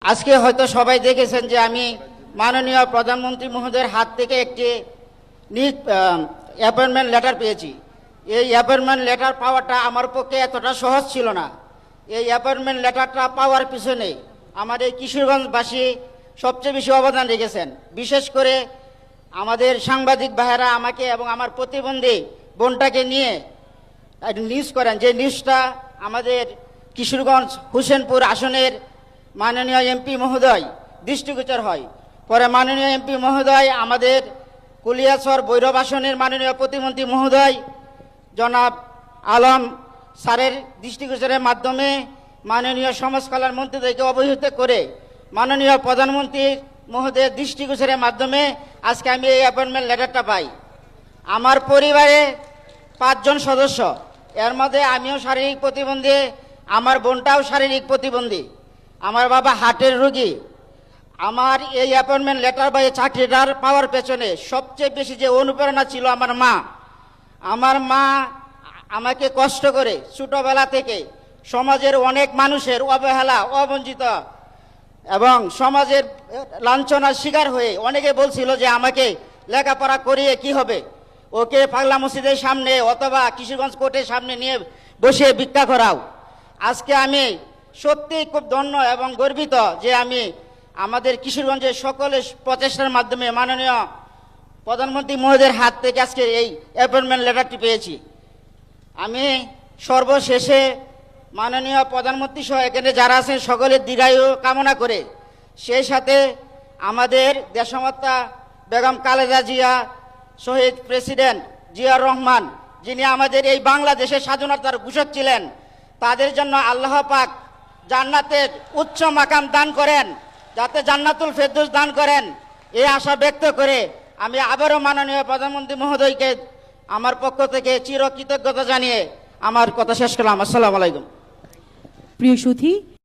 আজকে হয়তো সবাই দেখেছেন যে আমি মাননীয় প্রধানমন্ত্রী মহোদয়ের হাত থেকে একটি অ্যাপয়েন্টমেন্ট লেটার পেয়েছি। এই অ্যাপয়েন্টমেন্ট লেটার পাওয়াটা আমার পক্ষে এতটা সহজ ছিল না। এই অ্যাপয়েন্টমেন্ট লেটারটা পাওয়ার পিছনে আমার এই কিশোরগঞ্জবাসী সবচেয়ে বেশি অবদান রেখেছেন। বিশেষ করে আমাদের সাংবাদিক ভাইয়েরা আমাকে এবং আমার প্রতিবন্ধী বোনটাকে নিয়ে নিউজ করেন, যে নিউজটা আমাদের কিশোরগঞ্জ হোসেনপুর আসনের মাননীয় এমপি মহোদয় দৃষ্টিগোচর হয়। পরে মাননীয় এমপি মহোদয় আমাদের কুলিয়াচর ভৈরব আসনের মাননীয় প্রতিমন্ত্রী মহোদয় জনাব আলম স্যারের দৃষ্টিগোচরের মাধ্যমে মাননীয় সমাজ কল্যাণ মন্ত্রীদেরকে অবহিত করে মাননীয় প্রধানমন্ত্রী মহোদয়ের দৃষ্টিগোচরের মাধ্যমে আজকে আমি এই অ্যাপয়েন্টমেন্ট লেটারটা পাই। আমার পরিবারে 5 জন সদস্য, এর মধ্যে আমিও শারীরিক প্রতিবন্ধী, আমার বোনটাও শারীরিক প্রতিবন্ধী, আমার বাবা হার্টের রোগী। আমার এই অ্যাপয়েন্টমেন্ট লেটার বা এই চাকরিটার পাওয়ার পেছনে সবচেয়ে বেশি যে অনুপ্রেরণা ছিল আমার মা। আমার মা আমাকে কষ্ট করে ছোটবেলা থেকে সমাজের অনেক মানুষের অবহেলা, অবঞ্চিত এবং সমাজের লাঞ্ছনার শিকার হয়ে অনেকে বলছিল যে আমাকে লেখাপড়া করিয়ে কি হবে, ওকে পাগলা মসজিদের সামনে অথবা কিশোরগঞ্জ কোর্টের সামনে নিয়ে বসে ভিক্ষা করাও। আজকে আমি সত্যিই খুব ধন্য এবং গর্বিত যে আমি আমাদের কিশোরগঞ্জের সকলের প্রচেষ্টার মাধ্যমে মাননীয় প্রধানমন্ত্রী মহোদয়ের হাত থেকে আজকে এই অ্যাপয়েন্টমেন্ট লেটারটি পেয়েছি। আমি সর্বশেষে মাননীয় প্রধানমন্ত্রী সহ এখানে যারা আছেন সকলের দীর্ঘায়ু কামনা করে, সেই সাথে আমাদের দেশমাতা বেগম খালেদা জিয়া, শহীদ প্রেসিডেন্ট জিয়াউর রহমান, যিনি আমাদের এই বাংলাদেশের স্বাধীনতার ঘোষক ছিলেন, তাদের জন্য আল্লাহ পাক জান্নাতের উচ্চ মাকাম দান করেন, যাতে জান্নাতুল ফেরদৌস দান করেন, এই আশা ব্যক্ত করে আমি আবারও মাননীয় প্রধানমন্ত্রী মহোদয়কে আমার পক্ষ থেকে চিরকৃতজ্ঞতা জানিয়ে আমার কথা শেষ করলাম। আসসালামু আলাইকুম। প্রিয় সুধী।